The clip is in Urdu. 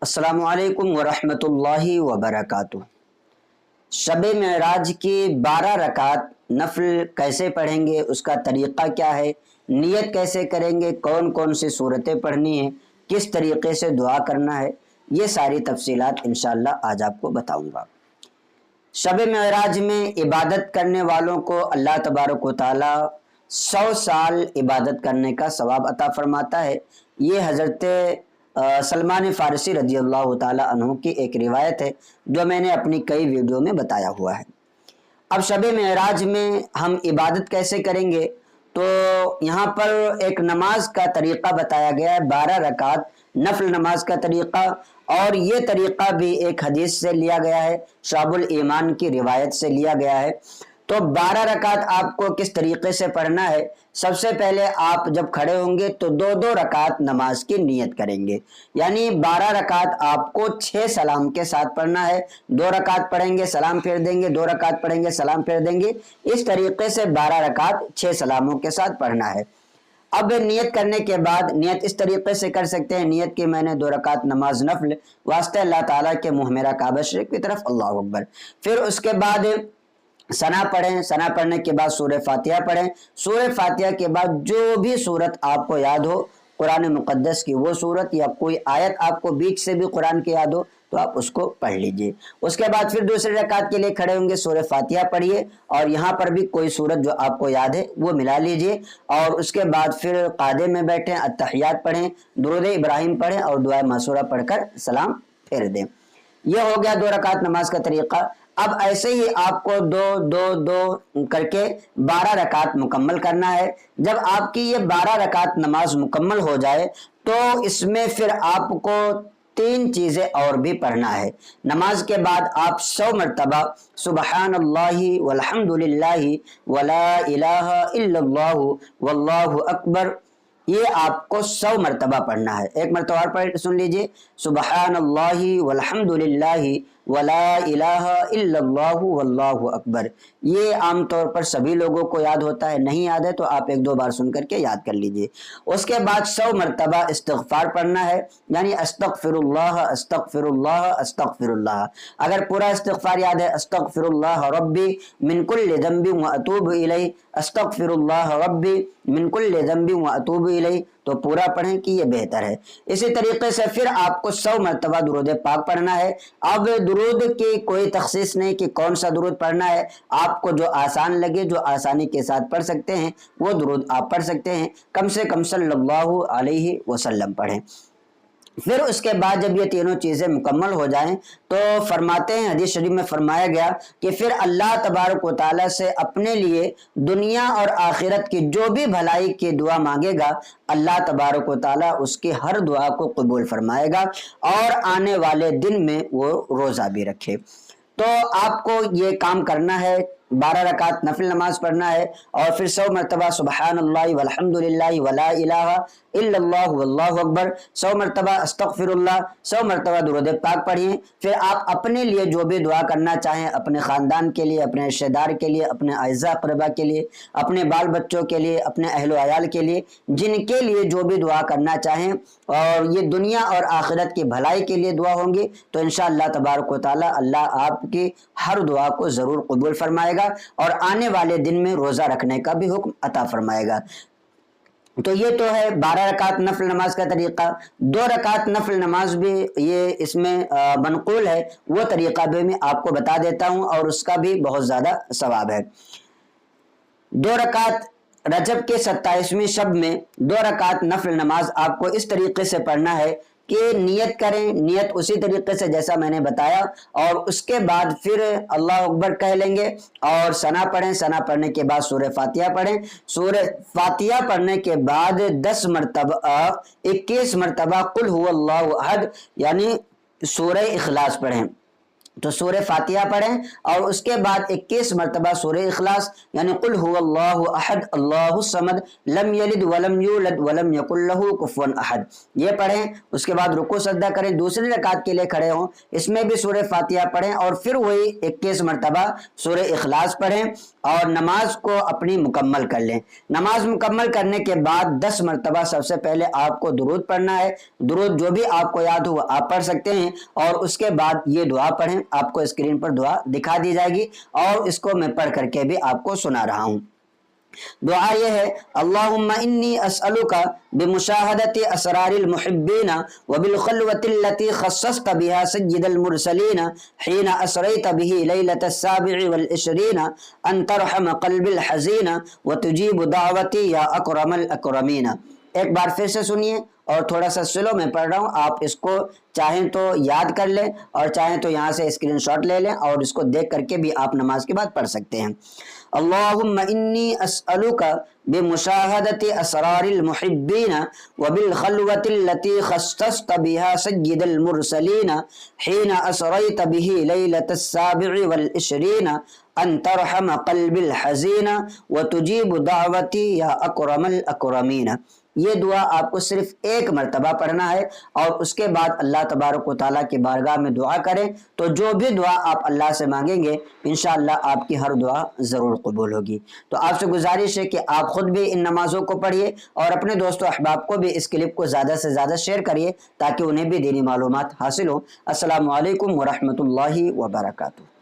السلام علیکم ورحمۃ اللہ وبرکاتہ۔ شب معراج کی 12 رکعت نفل کیسے پڑھیں گے، اس کا طریقہ کیا ہے، نیت کیسے کریں گے، کون کون سی صورتیں پڑھنی ہیں، کس طریقے سے دعا کرنا ہے، یہ ساری تفصیلات انشاءاللہ آج آپ کو بتاؤں گا۔ شب معراج میں عبادت کرنے والوں کو اللہ تبارک و تعالی 100 سال عبادت کرنے کا ثواب عطا فرماتا ہے۔ یہ حضرت سلمان فارسی رضی اللہ تعالی عنہ کی ایک روایت ہے جو میں نے اپنی کئی ویڈیو میں بتایا ہوا ہے۔ اب شب معراج میں ہم عبادت کیسے کریں گے، تو یہاں پر ایک نماز کا طریقہ بتایا گیا ہے، 12 رکعت نفل نماز کا طریقہ، اور یہ طریقہ بھی ایک حدیث سے لیا گیا ہے، شعب الایمان کی روایت سے لیا گیا ہے۔ تو 12 رکعت آپ کو کس طریقے سے پڑھنا ہے، سب سے پہلے آپ جب کھڑے ہوں گے تو 2 رکعت نماز کی نیت کریں گے، یعنی 12 رکعت آپ کو 6 سلام کے ساتھ پڑھنا ہے۔ 2 رکعت پڑھیں گے سلام پھیر دیں گے، 2 رکعت پڑھیں گے سلام پھیر دیں گے، اس طریقے سے 12 رکعت 6 سلاموں کے ساتھ پڑھنا ہے۔ اب نیت کرنے کے بعد نیت اس طریقے سے کر سکتے ہیں، نیت کی میں نے 2 رکعت نماز نفل واسطے اللہ تعالیٰ کے منہ میرا کعبہ شریف کی طرف، اللہ اکبر۔ پھر اس کے بعد ثنا پڑھیں، ثنا پڑھنے کے بعد سورہ فاتحہ پڑھیں، سورہ فاتحہ کے بعد جو بھی سورت آپ کو یاد ہو، قرآن مقدس کی وہ سورت یا کوئی آیت آپ کو بیچ سے بھی قرآن کی یاد ہو تو آپ اس کو پڑھ لیجئے۔ اس کے بعد پھر دوسری رکعت کے لیے کھڑے ہوں گے، سورہ فاتحہ پڑھیے، اور یہاں پر بھی کوئی سورت جو آپ کو یاد ہے وہ ملا لیجئے، اور اس کے بعد پھر قعدے میں بیٹھیں، التحیات پڑھیں، درود ابراہیم پڑھیں اور دعا معصورہ پڑھ کر سلام پھیر دیں۔ یہ ہو گیا 2 رکعت نماز کا طریقہ۔ اب ایسے ہی آپ کو 2 2 2 کر کے 12 رکعت مکمل کرنا ہے۔ جب آپ کی یہ 12 رکعت نماز مکمل ہو جائے تو اس میں پھر آپ کو 3 چیزیں اور بھی پڑھنا ہے۔ نماز کے بعد آپ 100 مرتبہ سبحان اللہ والحمد للہ ولا الہ الا اللہ واللہ اکبر، یہ آپ کو 100 مرتبہ پڑھنا ہے۔ ایک مرتبہ اور پڑھ سن لیجئے، سبحان اللہ والحمد للہ ولا الہ الا اللہ واللہ اکبر۔ یہ عام طور پر سبھی لوگوں کو یاد ہوتا ہے، نہیں یاد ہے تو آپ 1 2 بار سن کر کے یاد کر لیجئے۔ اس کے بعد 100 مرتبہ استغفار پڑھنا ہے، یعنی استغفر اللہ استغفر اللہ استغفر اللہ۔ اگر پورا استغفار یاد ہے، استغفر اللہ ربی من کل ذنب واتوب الیہ، استغفر اللہ ربی من کل ذنب واتوب الیہ، تو پورا پڑھیں کہ یہ بہتر ہے۔ اسی طریقے سے پھر آپ کو 100 مرتبہ درود پاک پڑھنا ہے۔ اب درود کی کوئی تخصیص نہیں کہ کون سا درود پڑھنا ہے، آپ کو جو آسان لگے، جو آسانی کے ساتھ پڑھ سکتے ہیں وہ درود آپ پڑھ سکتے ہیں، کم سے کم صلی اللہ علیہ وسلم پڑھیں۔ پھر اس کے بعد جب یہ تینوں چیزیں مکمل ہو جائیں تو فرماتے ہیں، حدیث شریف میں فرمایا گیا کہ پھر اللہ تبارک و تعالیٰ سے اپنے لیے دنیا اور آخرت کی جو بھی بھلائی کی دعا مانگے گا، اللہ تبارک و تعالیٰ اس کی ہر دعا کو قبول فرمائے گا، اور آنے والے دن میں وہ روزہ بھی رکھے۔ تو آپ کو یہ کام کرنا ہے، 12 رکعت نفل نماز پڑھنا ہے، اور پھر 100 مرتبہ سبحان اللہ والحمد للہ ولا الہ الا اللہ واللہ اکبر، 100 مرتبہ استغفر اللہ، 100 مرتبہ درود پاک پڑھیں۔ پھر آپ اپنے لیے جو بھی دعا کرنا چاہیں، اپنے خاندان کے لیے، اپنے رشتہ دار کے لیے، اپنے اعزاء اقربا کے لیے، اپنے بال بچوں کے لیے، اپنے اہل و عیال کے لیے، جن کے لیے جو بھی دعا کرنا چاہیں، اور یہ دنیا اور آخرت کی بھلائی کے لیے دعا ہوں گی، تو انشاءاللہ تبارک و تعالی اللہ آپ کی ہر دعا کو ضرور قبول فرمائے گا، اور آنے والے دن میں روزہ رکھنے کا بھی حکم عطا فرمائے گا۔ تو یہ تو ہے 12 رکعت نفل نماز کا طریقہ۔ 2 رکعت نفل نماز بھی یہ اس میں منقول ہے، وہ طریقہ بھی میں آپ کو بتا دیتا ہوں، اور اس کا بھی بہت زیادہ ثواب ہے۔ 2 رکعت رجب کے 27ویں شب میں 2 رکعت نفل نماز آپ کو اس طریقے سے پڑھنا ہے کہ نیت کریں، نیت اسی طریقے سے جیسا میں نے بتایا، اور اس کے بعد پھر اللہ اکبر کہہ لیں گے اور ثنا پڑھیں، ثنا پڑھنے کے بعد سورہ فاتحہ پڑھیں، سورہ فاتحہ پڑھنے کے بعد 10 مرتبہ 21 مرتبہ قل هو اللہ احد، یعنی سورہ اخلاص پڑھیں۔ تو سورہ فاتحہ پڑھیں اور اس کے بعد 21 مرتبہ سورہ اخلاص یعنی قل هو اللہ احد اللہ الصمد لم یلد ولم یولد ولم یکن لہ کفوا احد یہ پڑھیں. اس کے بعد رکوع سجدہ کریں, دوسری رکعت کے لیے کھڑے ہوں, اس میں بھی سورہ فاتحہ پڑھیں اور پھر وہی 21 مرتبہ سورہ اخلاص پڑھیں اور نماز کو اپنی مکمل کر لیں. نماز مکمل کرنے کے بعد 10 مرتبہ سب سے پہلے آپ کو درود پڑھنا ہے. درود جو بھی آپ کو یاد ہو وہ آپ پڑھ سکتے ہیں اور اس کے بعد یہ دعا پڑھیں. آپ کو اسکرین پر دعا دکھا دی جائے گی اور اس کو میں پڑھ کر کے بھی آپ کو سنا رہا ہوں. دعا یہ ہے اللہم انی اسألک بمشاہدت اسرار المحبین وبالخلوۃ التي خصصت بها سید المرسلین حین اسریت به لیلۃ السابع والعشرین ان ترحم قلب الحزین وتجیب دعوتی یا اکرم الاکرمین. ایک بار پھر سے سنیے اور تھوڑا سا سلو میں پڑھ رہا ہوں, آپ اس کو چاہیں تو یاد کر لیں اور چاہیں تو یہاں سے اسکرین شاٹ لے لیں اور اس کو دیکھ کر کے بھی آپ نماز کے بعد پڑھ سکتے ہیں. اللہم انی اسألک بمشاہدت اسرار المحبین وبالخلوۃ التي خصصت بها سید المرسلین حین اسریت به لیلۃ السابع والعشرین ان ترحم قلب الحزین وتجیب دعوتی یا اکرم الاکرمین. یہ دعا آپ کو صرف ایک مرتبہ پڑھنا ہے اور اس کے بعد اللہ تبارک و تعالیٰ کی بارگاہ میں دعا کریں تو جو بھی دعا آپ اللہ سے مانگیں گے انشاءاللہ آپ کی ہر دعا ضرور قبول ہوگی. تو آپ سے گزارش ہے کہ آپ خود بھی ان نمازوں کو پڑھیے اور اپنے دوست و احباب کو بھی اس کلپ کو زیادہ سے زیادہ شیئر کریے تاکہ انہیں بھی دینی معلومات حاصل ہوں. السلام علیکم ورحمۃ اللہ وبرکاتہ.